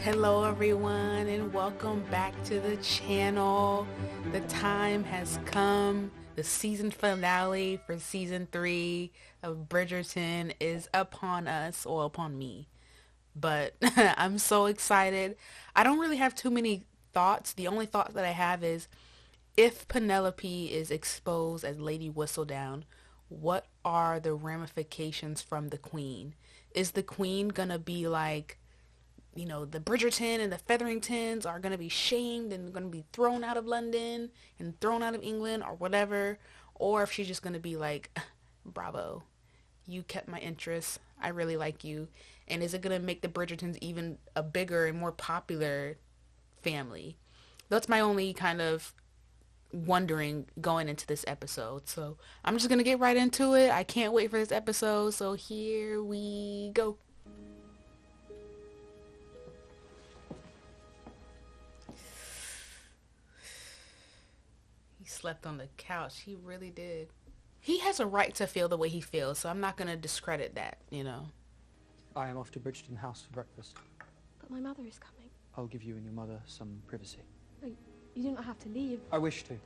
Hello everyone and welcome back to the channel. The time has come. The season finale for season 3 of Bridgerton is upon us, or upon me. But I'm so excited. I don't really have too many thoughts. The only thought that I have is if Penelope is exposed as Lady Whistledown, what are the ramifications from the Queen? Is the Queen gonna be like, the Bridgerton and the Featheringtons are going to be shamed and going to be thrown out of London and thrown out of England or whatever? Or if she's just going to be like, bravo, you kept my interest. I really like you. And is it going to make the Bridgertons even a bigger and more popular family? That's my only kind of wondering going into this episode. So I'm just going to get right into it. I can't wait for this episode. So here we go. He slept on the couch. He really did. He has a right to feel the way he feels, so I'm not going to discredit that. I am off to Bridgerton House for breakfast. But my mother is coming. I'll give you and your mother some privacy. No, you do not have to leave. I wish to.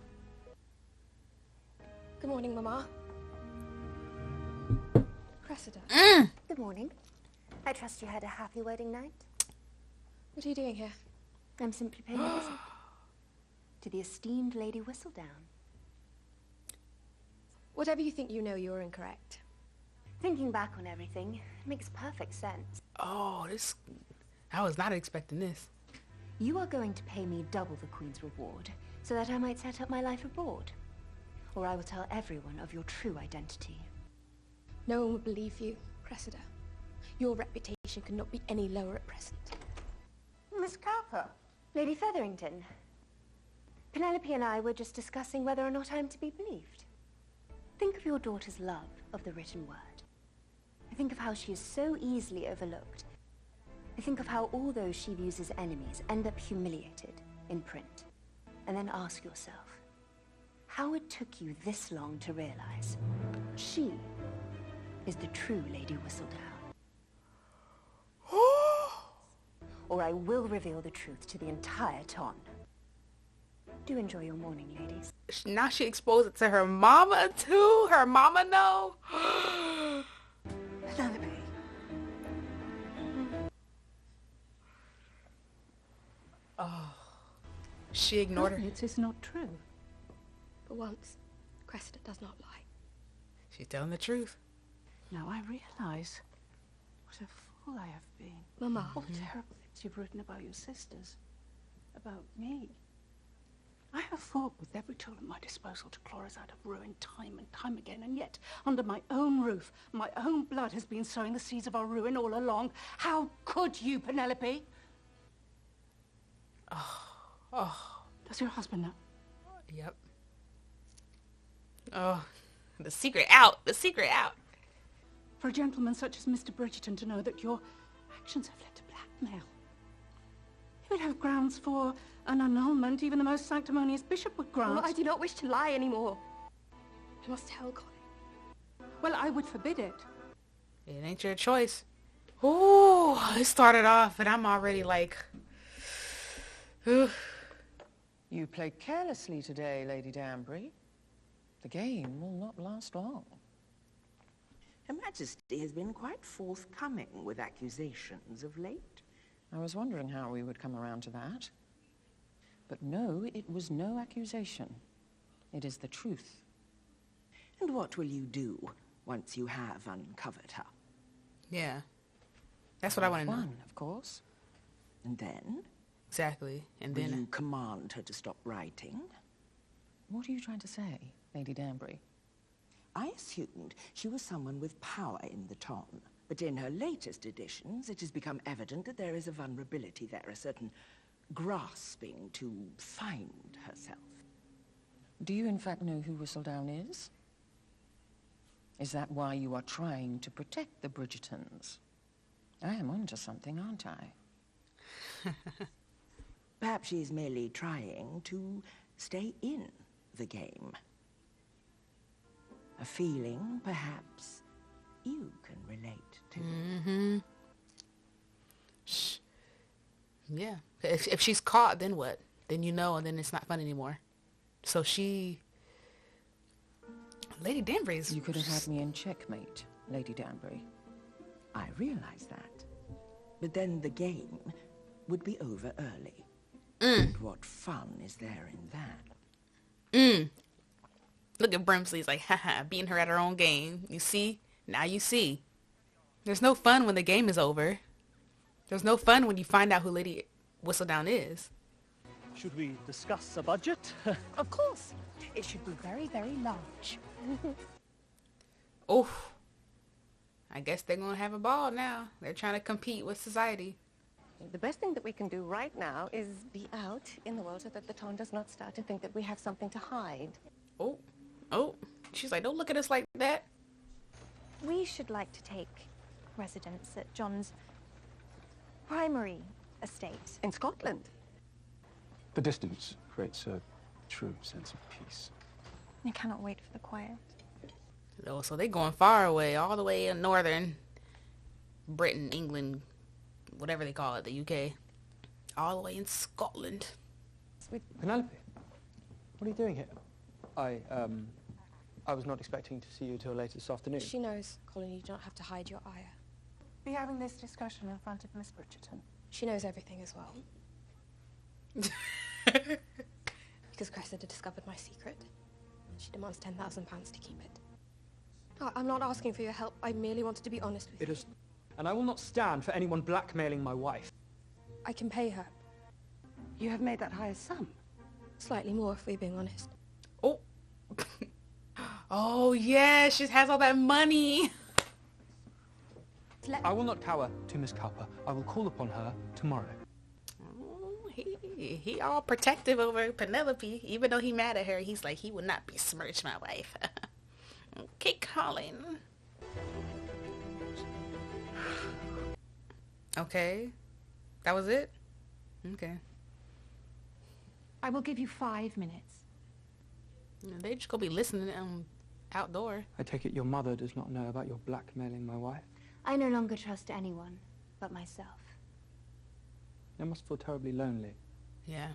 Good morning, Mama. Cressida. Good morning. I trust you had a happy wedding night. What are you doing here? I'm simply paying a visit to the esteemed Lady Whistledown. Whatever you think you know, you're incorrect. Thinking back on everything, it makes perfect sense. Oh, I was not expecting this. You are going to pay me double the Queen's reward so that I might set up my life abroad. Or I will tell everyone of your true identity. No one would believe you, Cressida. Your reputation cannot be any lower at present. Miss Cowper. Lady Featherington. Penelope and I were just discussing whether or not I am to be believed. Think of your daughter's love of the written word. I think of how she is so easily overlooked. I think of how all those she views as enemies end up humiliated in print. And then ask yourself, how it took you this long to realize she is the true Lady Whistledown. Or I will reveal the truth to the entire ton. Do enjoy your morning, ladies. Now she exposed it to her mama, too? Her mama know? Penelope. Oh. She ignored her. It is not true. For once, Cressida does not lie. She's telling the truth. Now I realize what a fool I have been. Mama. All terrible things you've written about your sisters, about me. I have fought with every tool at my disposal to claw us out of ruin time and time again, and yet, under my own roof, my own blood has been sowing the seeds of our ruin all along. How could you, Penelope? Oh. Does your husband know? Yep. Oh. The secret out. The secret out. For a gentleman such as Mr. Bridgerton to know that your actions have led to blackmail. He would have grounds for an annulment, even the most sanctimonious bishop would grant. Well, I do not wish to lie anymore. I must tell Colin. Well, I would forbid it. It ain't your choice. Ooh, it started off and I'm already like... You played carelessly today, Lady Danbury. The game will not last long. Her Majesty has been quite forthcoming with accusations of late. I was wondering how we would come around to that. But no, it was no accusation. It is the truth. And what will you do once you have uncovered her? Yeah. That's what I want to know. One, of course. And then? Exactly. And Will then... you command her to stop writing? What are you trying to say, Lady Danbury? I assumed she was someone with power in the ton. But in her latest editions, it has become evident that there is a vulnerability there, a certain grasping to find herself. Do you in fact know who Whistledown is? Is that why you are trying to protect the Bridgertons? I am onto something, aren't I? Perhaps she is merely trying to stay in the game. A feeling, perhaps, you can relate to. Mm-hmm. Shh. Yeah. If she's caught, then what? Then you know, and then it's not fun anymore. So Lady Danbury's... You could have had me in checkmate, Lady Danbury. I realize that. But then the game would be over early. And what fun is there in that? Look at Brimsley's like, haha, beating her at her own game. You see? Now you see. There's no fun when the game is over. There's no fun when you find out who Lady Whistledown is. Should we discuss a budget? Of course. It should be very, very large. Oof. I guess they're going to have a ball now. They're trying to compete with society. The best thing that we can do right now is be out in the world so that the town does not start to think that we have something to hide. Oh. She's like, don't look at us like that. We should like to take residence at John's primary estate. In Scotland. The distance creates a true sense of peace. I cannot wait for the quiet. Oh, so they're going far away, all the way in northern Britain, England, whatever they call it, the UK. All the way in Scotland. Penelope, what are you doing here? I was not expecting to see you till later this afternoon. She knows, Colin, you don't have to hide your ire. Be having this discussion in front of Miss Bridgerton. She knows everything as well. Because Cressida discovered my secret. She demands £10,000 to keep it. I'm not asking for your help. I merely wanted to be honest with you. It is... And I will not stand for anyone blackmailing my wife. I can pay her. You have made that higher sum. Slightly more, if we're being honest. Oh. Oh, yeah, she has all that money. I will not cower to Miss Cowper. I will call upon her tomorrow. Oh, he all protective over Penelope. Even though he mad at her, he's like, he would not besmirch my wife. Okay, Colin. Okay. That was it? Okay. I will give you 5 minutes. They just gonna be listening outdoor. I take it your mother does not know about your blackmailing my wife? I no longer trust anyone but myself. You must feel terribly lonely. Yeah.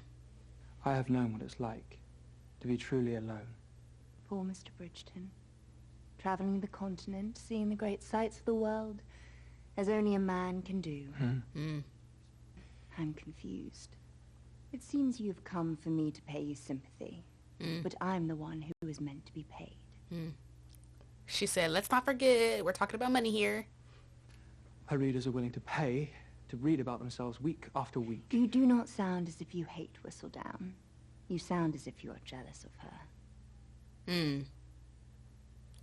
I have known what it's like to be truly alone. Poor Mr. Bridgerton. Traveling the continent, seeing the great sights of the world, as only a man can do. I'm confused. It seems you've come for me to pay you sympathy, but I'm the one who is meant to be paid. She said, let's not forget, we're talking about money here. Her readers are willing to pay to read about themselves week after week. You do not sound as if you hate Whistledown. You sound as if you are jealous of her.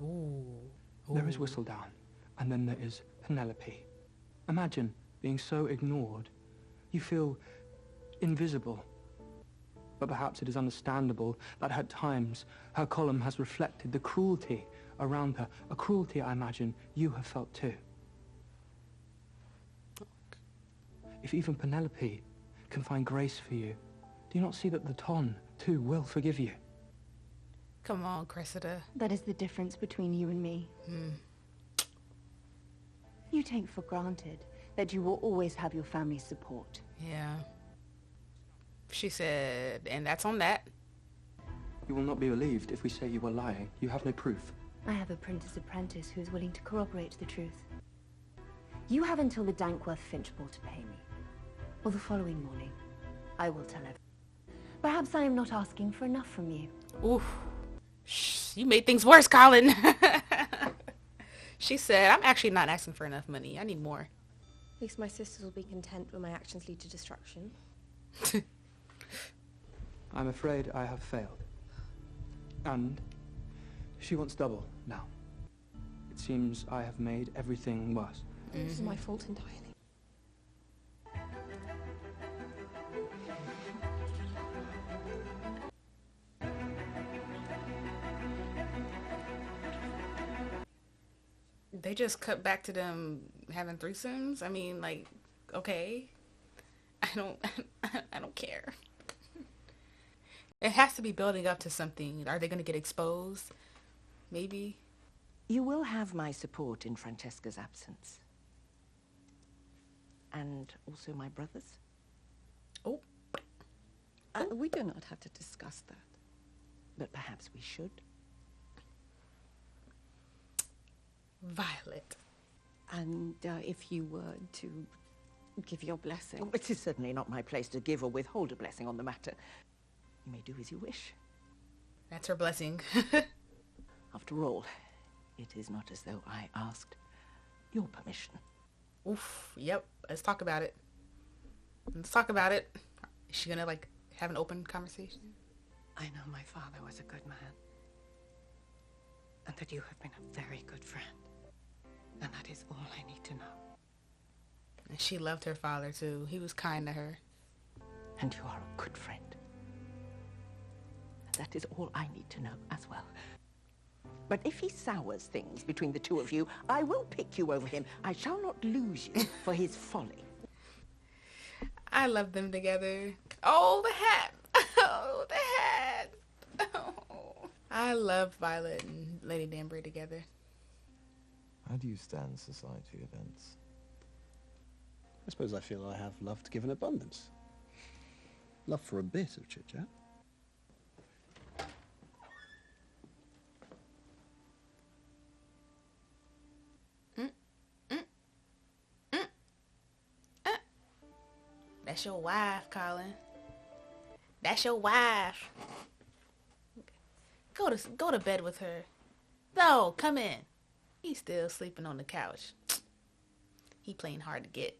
Ooh. There is Whistledown, and then there is Penelope. Imagine being so ignored. You feel invisible. But perhaps it is understandable that at times her column has reflected the cruelty around her, a cruelty I imagine you have felt too. If even Penelope can find grace for you, do you not see that the Ton, too, will forgive you? Come on, Cressida. That is the difference between you and me. You take for granted that you will always have your family's support. Yeah. She said, and that's on that. You will not be believed if we say you were lying. You have no proof. I have a printer's apprentice who is willing to corroborate the truth. You have until the Dankworth Finch ball to pay me. Or the following morning, I will tell everyone. Perhaps I am not asking for enough from you. Oof. You made things worse, Colin. She said, I'm actually not asking for enough money. I need more. At least my sisters will be content when my actions lead to destruction. I'm afraid I have failed. And she wants double now. It seems I have made everything worse. This is my fault entirely. They just cut back to them having threesomes. I mean, like, okay. I don't care. It has to be building up to something. Are they going to get exposed? Maybe. You will have my support in Francesca's absence. And also my brother's. We do not have to discuss that. But perhaps we should. Violet. And if you were to give your blessing... Oh, it is certainly not my place to give or withhold a blessing on the matter. You may do as you wish. That's her blessing. After all, it is not as though I asked your permission. Oof. Yep. Let's talk about it. Let's talk about it. Is she gonna, like, have an open conversation? I know my father was a good man. And that you have been a very good friend. And that is all I need to know. And she loved her father, too. He was kind to her. And you are a good friend. And that is all I need to know as well. But if he sours things between the two of you, I will pick you over him. I shall not lose you for his folly. I love them together. Oh, the hat. Oh, the hat. Oh. I love Violet and Lady Danbury together. How do you stand society events? I suppose I feel I have love to give in abundance. Love for a bit of chit-chat. That's your wife, Colin. That's your wife. Go to bed with her. No, come in. He's still sleeping on the couch. He playing hard to get.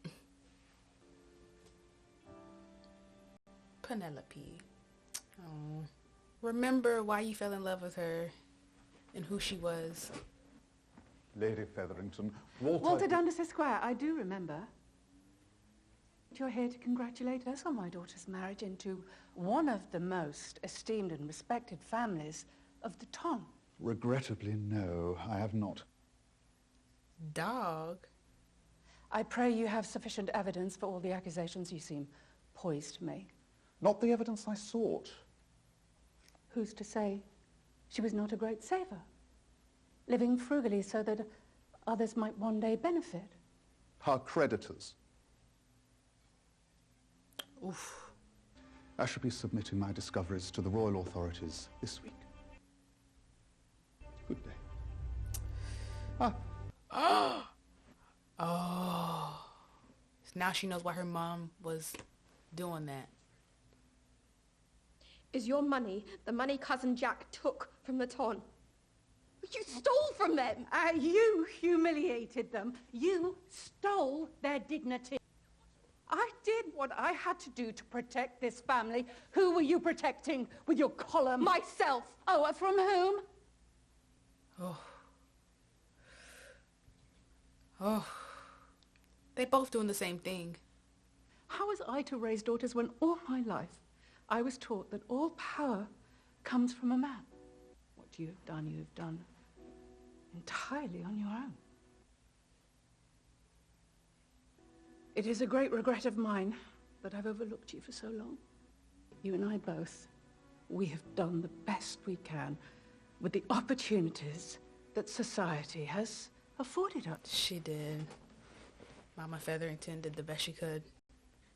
Penelope. Oh. Remember why you fell in love with her and who she was. Lady Featherington, Walter Dundas Esquire, I do remember. You're here to congratulate us on my daughter's marriage into one of the most esteemed and respected families of the Ton. Regrettably, no, I have not. Dog. I pray you have sufficient evidence for all the accusations you seem poised to make. Not the evidence I sought. Who's to say she was not a great saver, living frugally so that others might one day benefit? Her creditors. Oof. I shall be submitting my discoveries to the royal authorities this week. Good day. Oh. So now she knows why her mom was doing that. Is your money the money Cousin Jack took from the Ton? You stole from them! You humiliated them. You stole their dignity. I did what I had to do to protect this family. Who were you protecting with your column? Myself! Oh, from whom? Oh. Oh. They both doing the same thing. How was I to raise daughters when all my life I was taught that all power comes from a man? What you have done entirely on your own. It is a great regret of mine that I've overlooked you for so long. You and I both, we have done the best we can with the opportunities that society has afforded us. She did. Mama Featherington did the best she could.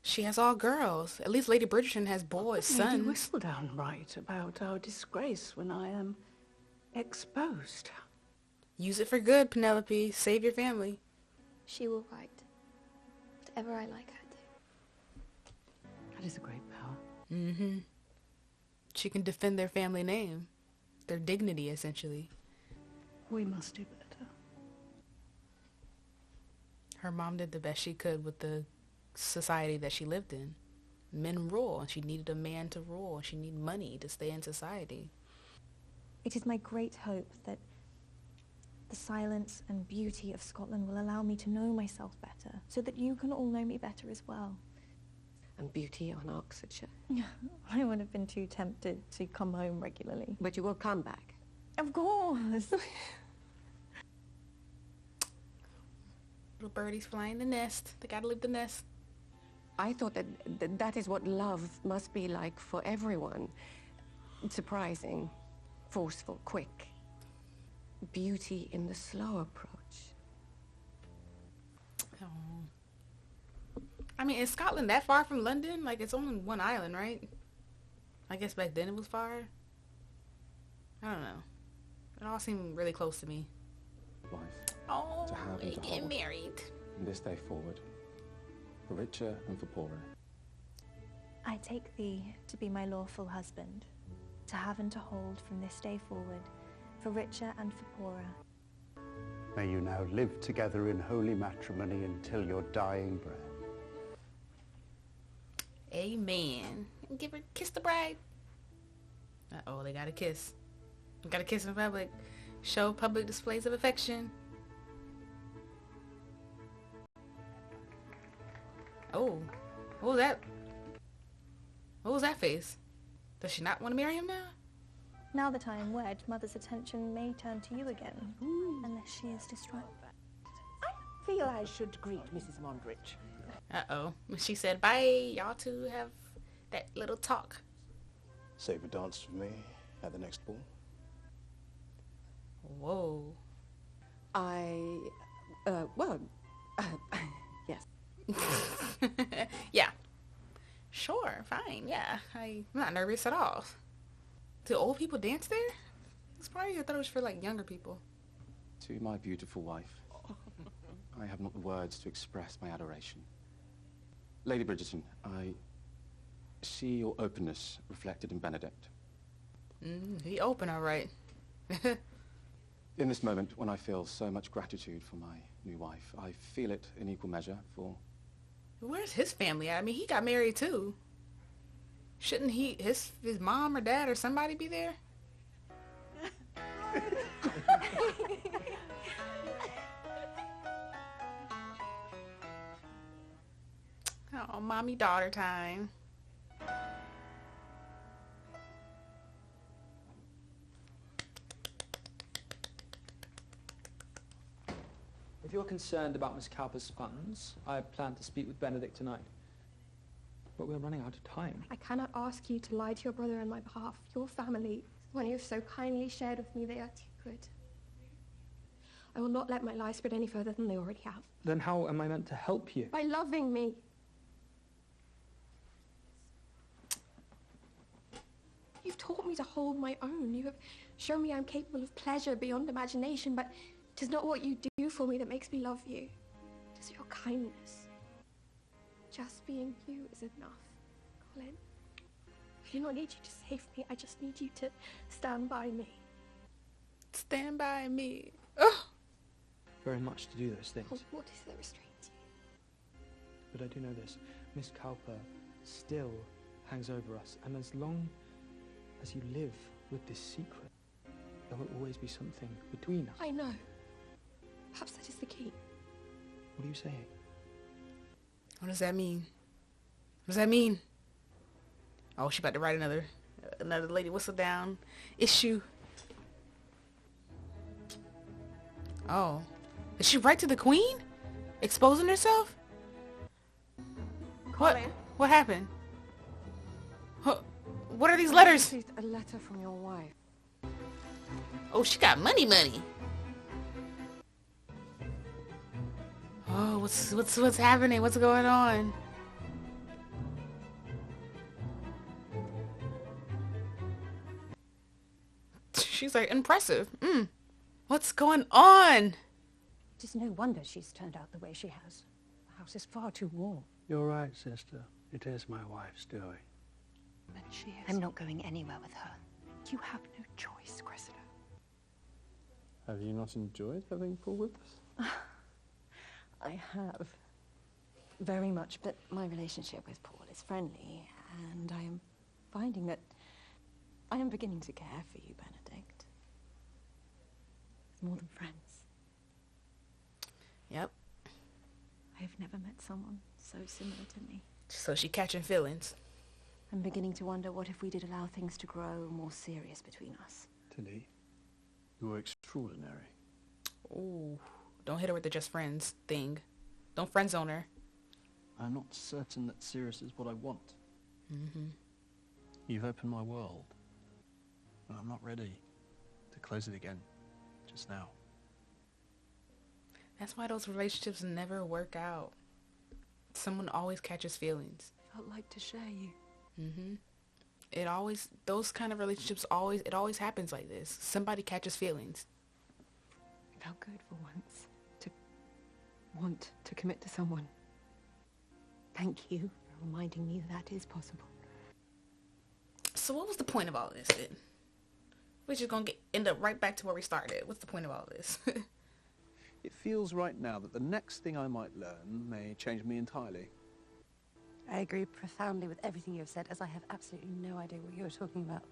She has all girls. At least Lady Bridgerton has boys, sons. Lady Whistledown right about our disgrace when I am exposed. Use it for good, Penelope. Save your family. She will write whatever I like her to. That is a great power. Mm-hmm. She can defend their family name. Their dignity, essentially. We must do better. Her mom did the best she could with the society that she lived in. Men rule, and she needed a man to rule, and she needed money to stay in society. It is my great hope that the silence and beauty of Scotland will allow me to know myself better, so that you can all know me better as well. And beauty on Oxfordshire. I would have been too tempted to come home regularly. But you will come back. Of course. Little birdies flying the nest. They gotta leave the nest. I thought that that is what love must be like for everyone. Surprising, forceful, quick. Beauty in the slow approach. Oh. I mean, is Scotland that far from London? Like, it's only one island, right? I guess back then it was fire. I don't know. It all seemed really close to me. Life. Oh, To have and they to get hold. married. From this day forward. For richer and for poorer. I take thee to be my lawful husband, to have and to hold from this day forward, for richer and for poorer. May you now live together in holy matrimony until your dying breath. Amen. Give her, kiss the bride. Uh-oh, they got to kiss. Got to kiss in public. Show public displays of affection. Oh, what was that? What was that face? Does she not want to marry him now? Now that I am wed, Mother's attention may turn to you again, unless she is distraught. I feel I should greet Mrs. Mondrich. Uh-oh. She said, bye. Y'all two have that little talk. Save a dance for me at the next ball. Whoa. Yes. Yeah. Sure, fine, yeah. I'm not nervous at all. Do old people dance there? It's probably, I thought it was for, like, younger people. To my beautiful wife, I have not the words to express my adoration. Lady Bridgerton, I see your openness reflected in Benedict. He open, all right. In this moment, when I feel so much gratitude for my new wife, I feel it in equal measure for... Where's his family at? I mean, he got married, too. Shouldn't his mom or dad or somebody be there? Oh, mommy-daughter time. If you're concerned about Miss Cowper's funds, I plan to speak with Benedict tonight. But we're running out of time. I cannot ask you to lie to your brother on my behalf. Your family, the one you have so kindly shared with me, they are too good. I will not let my lies spread any further than they already have. Then how am I meant to help you? By loving me. You've taught me to hold my own. You have shown me I'm capable of pleasure beyond imagination, but it is not what you do for me that makes me love you. It is your kindness. Just being you is enough, Colin. I do not need you to save me. I just need you to stand by me. Stand by me. Ugh. Very much to do those things. Oh, what is that restrains you? But I do know this. Miss Cowper still hangs over us. And as long as you live with this secret, there will always be something between us. I know. Perhaps that is the key. What are you saying? What does that mean? What does that mean? Oh, she about to write another lady whistle down issue. Oh. Did she write to the queen? Exposing herself? Colin. What happened? What are these letters? I received a letter from your wife. Oh, she got money. Oh, what's happening? What's going on? She's like, impressive. What's going on? It is no wonder she's turned out the way she has. The house is far too warm. You're right, sister. It is my wife's doing. But she is... I'm not going anywhere with her. You have no choice, Cressida. Have you not enjoyed having Paul with us? I have. Very much, but my relationship with Paul is friendly, and I am finding that I am beginning to care for you, Benedict. More than friends. Yep. I have never met someone so similar to me. So she catching feelings. I'm beginning to wonder what if we did allow things to grow more serious between us. Tilly, you are extraordinary. Ooh. Don't hit her with the just friends thing. Don't friend zone her. I'm not certain that serious is what I want. You've opened my world. And I'm not ready to close it again just now. That's why those relationships never work out. Someone always catches feelings. Felt like to share you. those kind of relationships it always happens like this. Somebody catches feelings. It felt good for once to want to commit to someone. Thank you for reminding me that is possible. So what was the point of all this then? We're just gonna end up right back to where we started. What's the point of all this? It feels right now that the next thing I might learn may change me entirely. I agree profoundly with everything you have said, as I have absolutely no idea what you are talking about.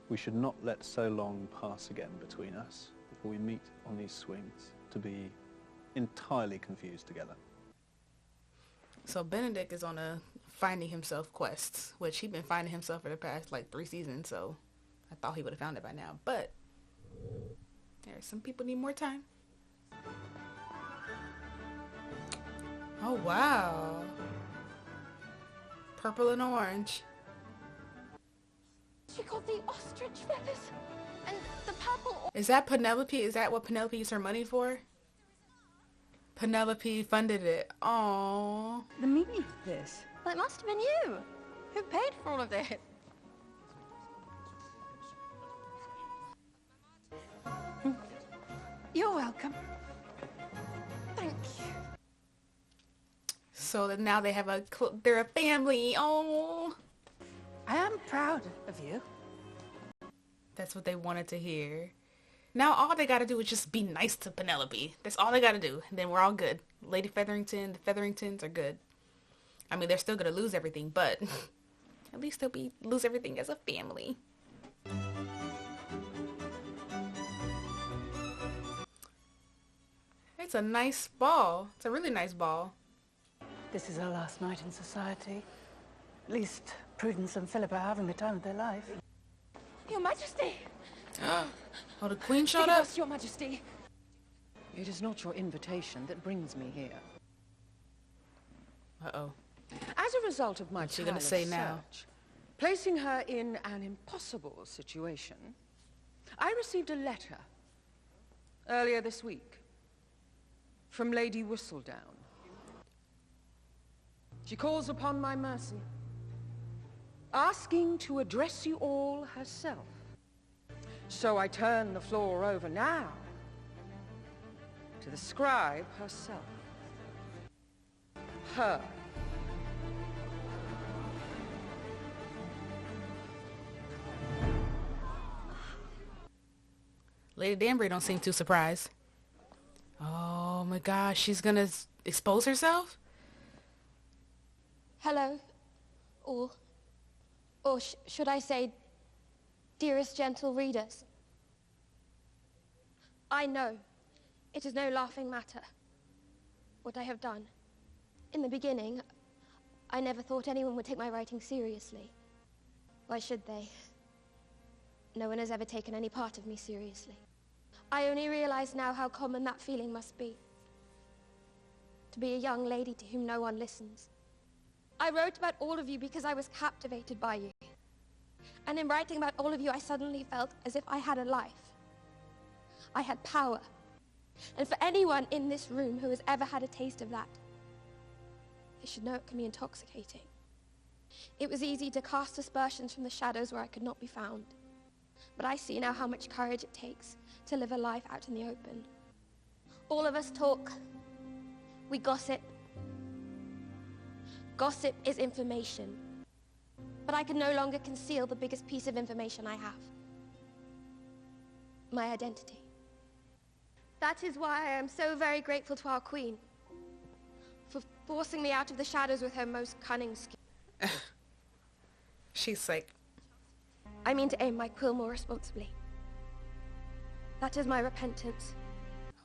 We should not let so long pass again between us before we meet on these swings to be entirely confused together. So Benedict is on a finding himself quest, which he'd been finding himself for the past like 3 seasons, so I thought he would have found it by now. But some people need more time. Oh wow. Purple and orange. She got the ostrich feathers and the purple. Is that Penelope? Is that what Penelope used her money for? Penelope funded it. Aww. The meaning of this? Well, it must have been you. Who paid for all of this? You're welcome. Thank you. So that now they have they're a family. Oh. I am proud of you. That's what they wanted to hear. Now all they gotta do is just be nice to Penelope. That's all they gotta do. And then we're all good. Lady Featherington, the Featheringtons are good. I mean, they're still gonna lose everything, but at least they'll lose everything as a family. It's a nice ball. It's a really nice ball. This is our last night in society. At least Prudence and Philip are having the time of their life. Your Majesty! Oh, the Queen showed Leave up? us, Your Majesty. It is not your invitation that brings me here. Uh-oh. As a result of my What's she gonna say now? search, placing her in an impossible situation, I received a letter earlier this week from Lady Whistledown. She calls upon my mercy, asking to address you all herself. So I turn the floor over now to the scribe herself. Her. Lady Danbury don't seem too surprised. Oh my gosh, she's gonna expose herself? Hello, all. Or should I say, dearest gentle readers. I know it is no laughing matter, what I have done. In the beginning, I never thought anyone would take my writing seriously. Why should they? No one has ever taken any part of me seriously. I only realize now how common that feeling must be. To be a young lady to whom no one listens. I wrote about all of you because I was captivated by you. And in writing about all of you, I suddenly felt as if I had a life. I had power. And for anyone in this room who has ever had a taste of that, they should know it can be intoxicating. It was easy to cast aspersions from the shadows where I could not be found. But I see now how much courage it takes to live a life out in the open. All of us talk. We gossip. Gossip is information. But I can no longer conceal the biggest piece of information I have. My identity. That is why I am so very grateful to our Queen for forcing me out of the shadows with her most cunning scheme. She's like, I mean to aim my quill more responsibly. That is my repentance.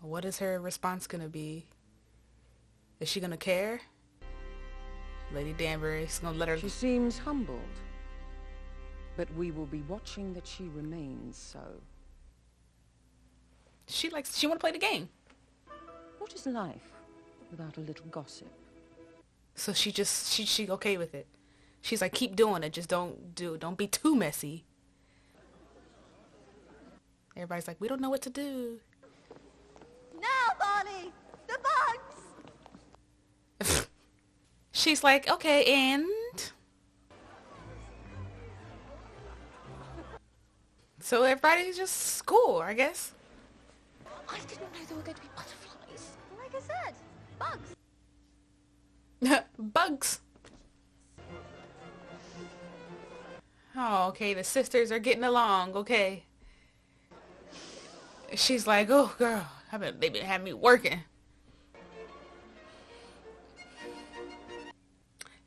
what is her response gonna be? Is she gonna care? Lady Danbury's gonna let her... She seems humbled, but we will be watching that she remains so. She wanna play the game. What is life without a little gossip? So she okay with it. She's like, keep doing it, just don't be too messy. Everybody's like, we don't know what to do. Now, Barney! The bugs! She's like, okay, and... So everybody's just cool, I guess. I didn't know there were going to be butterflies. Like I said, bugs. Bugs. Oh, okay, the sisters are getting along, okay. She's like, oh, girl, they've been having me working.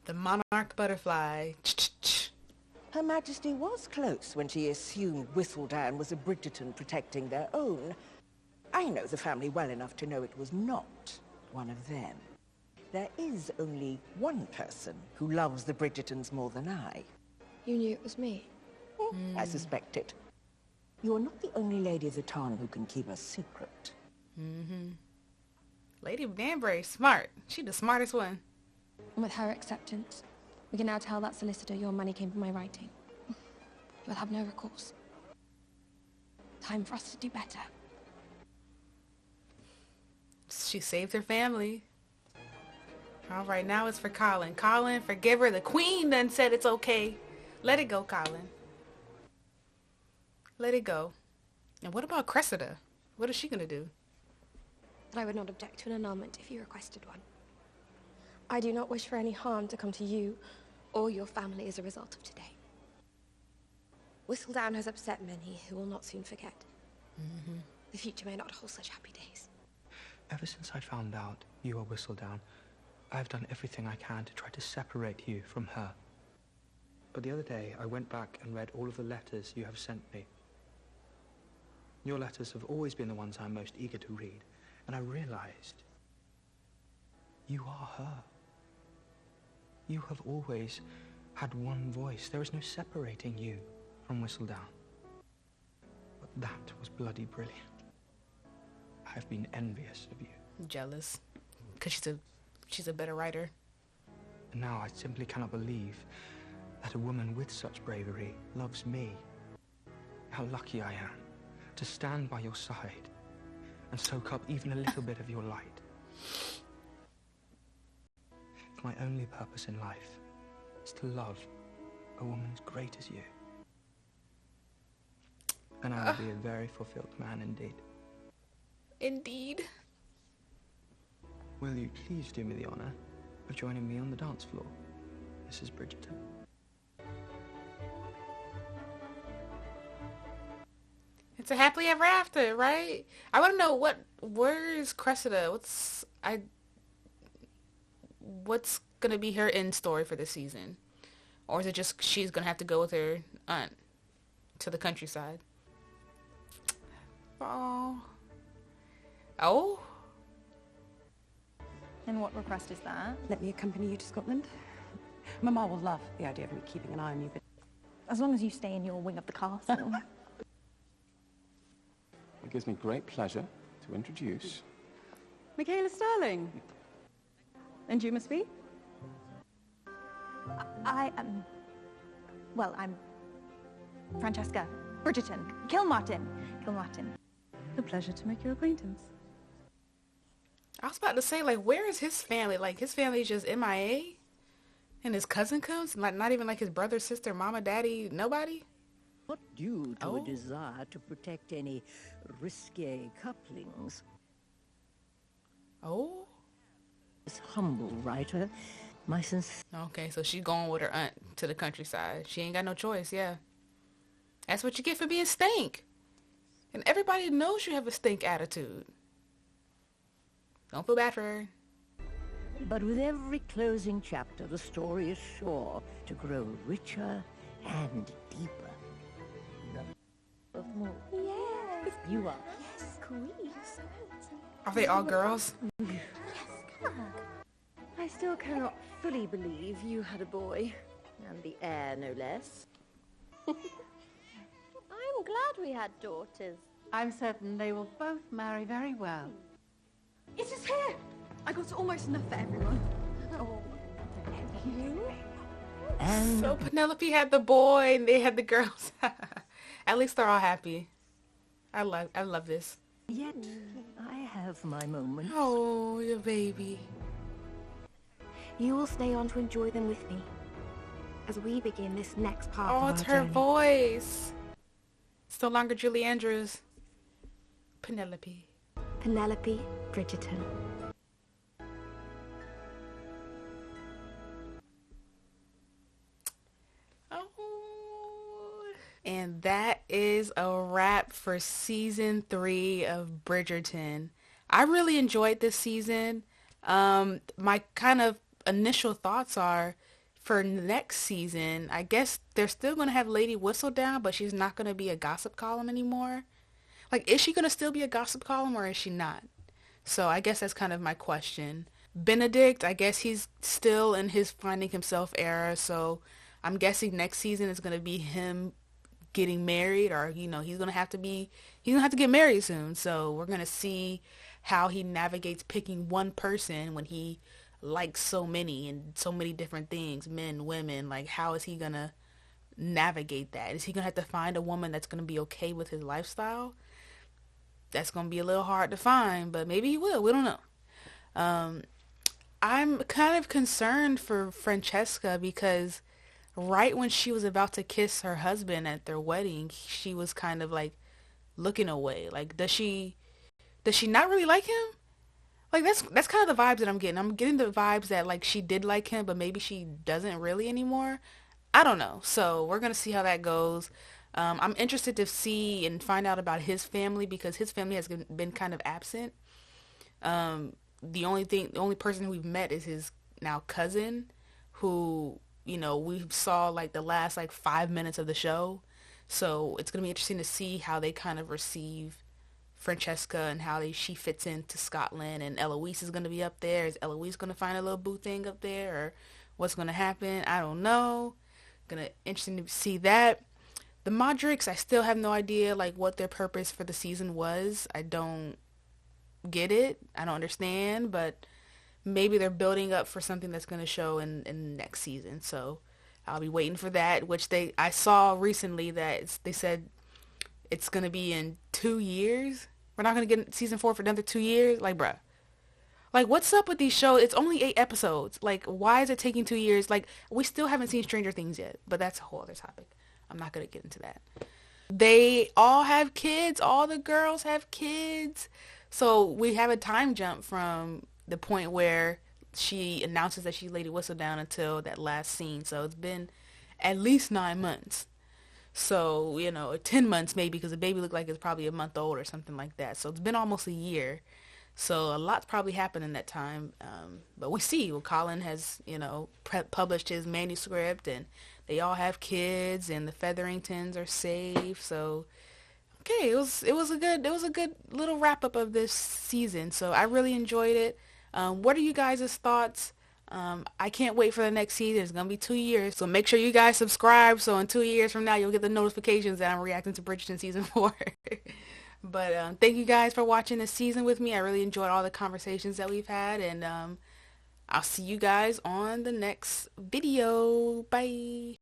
The monarch butterfly. Her Majesty was close when she assumed Whistledown was a Bridgerton protecting their own. I know the family well enough to know it was not one of them. There is only one person who loves the Bridgertons more than I. You knew it was me? I suspect it. You're not the only lady of the town who can keep a secret. Lady Danbury, smart. She's the smartest one. And with her acceptance, we can now tell that solicitor your money came from my writing. You'll have no recourse. Time for us to do better. She saved her family. All right, now it's for Colin. Colin, forgive her. The queen then said it's okay. Let it go, Colin. Let it go. And what about Cressida? What is she going to do? I would not object to an annulment if you requested one. I do not wish for any harm to come to you or your family as a result of today. Whistledown has upset many who will not soon forget. The future may not hold such happy days. Ever since I found out you are Whistledown, I've done everything I can to try to separate you from her. But the other day, I went back and read all of the letters you have sent me. Your letters have always been the ones I'm most eager to read, and I realized you are her. You have always had one voice. There is no separating you from Whistledown. But that was bloody brilliant. I have been envious of you. Jealous. Because she's a better writer. And now I simply cannot believe that a woman with such bravery loves me. How lucky I am to stand by your side and soak up even a little bit of your light. My only purpose in life is to love a woman as great as you. And I will be a very fulfilled man indeed. Indeed. Will you please do me the honor of joining me on the dance floor, Mrs. Bridgerton? It's a happily ever after, right? I want to know where is Cressida? What's gonna be her end story for this season? Or is it just she's gonna have to go with her aunt to the countryside? Oh. And what request is that? Let me accompany you to Scotland. Mama will love the idea of me keeping an eye on you, but As long as you stay in your wing of the castle. It gives me great pleasure to introduce... Michaela Sterling. And you must be? I am... Well, I'm... Francesca. Bridgerton. Kilmartin. A pleasure to make your acquaintance. I was about to say, like, where is his family? Like, his family's just MIA? And his cousin comes? Like, not even like his brother, sister, mama, daddy, nobody? Not due to a desire to protect any risque couplings. Oh? This humble writer, my sincere... Okay, so she's going with her aunt to the countryside. She ain't got no choice, yeah. That's what you get for being stink. And everybody knows you have a stink attitude. Don't feel bad for her. But with every closing chapter, the story is sure to grow richer and deeper. Of more. Yes. You are. Yes, queen. Are they all girls? Yes, come on. I still cannot fully believe you had a boy. And the heir, no less. I'm glad we had daughters. I'm certain they will both marry very well. It is here! I got almost enough for everyone. Oh, thank you. And So Penelope had the boy and they had the girls. At least they're all happy. I love this. yet I have my moments. Oh, your baby. You will stay on to enjoy them with me as we begin this next part of Oh, our it's her journey. voice. no longer Julie Andrews. Penelope. Penelope Bridgerton. And that is a wrap for season 3 of Bridgerton. I really enjoyed this season. My kind of initial thoughts are for next season, I guess they're still going to have Lady Whistledown, but she's not going to be a gossip column anymore. Like, is she going to still be a gossip column or is she not? So I guess that's kind of my question. Benedict, I guess he's still in his finding himself era, so I'm guessing next season is going to be him getting married, or he's going to have to get married soon. So we're going to see how he navigates picking one person when he likes so many and so many different things, men, women. Like, how is he going to navigate that? Is he going to have to find a woman that's going to be okay with his lifestyle? That's going to be a little hard to find, but maybe he will. We don't know. I'm kind of concerned for Francesca because right when she was about to kiss her husband at their wedding, she was kind of like looking away. Like, does she not really like him? Like, that's kind of the vibes that I'm getting. I'm getting the vibes that, like, she did like him, but maybe she doesn't really anymore. I don't know. So we're going to see how that goes. I'm interested to see and find out about his family because his family has been kind of absent. The only person we've met is his now cousin, who, we saw like the last like 5 minutes of the show. So it's going to be interesting to see how they kind of receive Francesca and how she fits into Scotland. And Eloise is going to be up there. Is Eloise going to find a little boo thing up there, or what's going to happen? I don't know. Interesting to see that. The Modricks, I still have no idea like what their purpose for the season was. I don't get it. I don't understand, but maybe they're building up for something that's going to show in next season. So I'll be waiting for that, which I saw recently that they said it's going to be in 2 years. We're not going to get season 4 for another 2 years. Like, bruh. Like, what's up with these shows? It's only 8 episodes. Like, why is it taking 2 years? Like, we still haven't seen Stranger Things yet, but that's a whole other topic. I'm not going to get into that. They all have kids. All the girls have kids. So we have a time jump from the point where she announces that she's Lady Whistledown until that last scene. So it's been at least 9 months. So, 10 months maybe, because the baby looked like it's probably a month old or something like that. So it's been almost a year. So a lot's probably happened in that time. But we see, Colin has, published his manuscript, and they all have kids, and the Featheringtons are safe. So, okay, it was a good little wrap up of this season. So I really enjoyed it. What are you guys' thoughts? I can't wait for the next season. It's going to be 2 years. So make sure you guys subscribe. So in 2 years from now, you'll get the notifications that I'm reacting to Bridgerton season 4. But thank you guys for watching this season with me. I really enjoyed all the conversations that we've had. And I'll see you guys on the next video. Bye.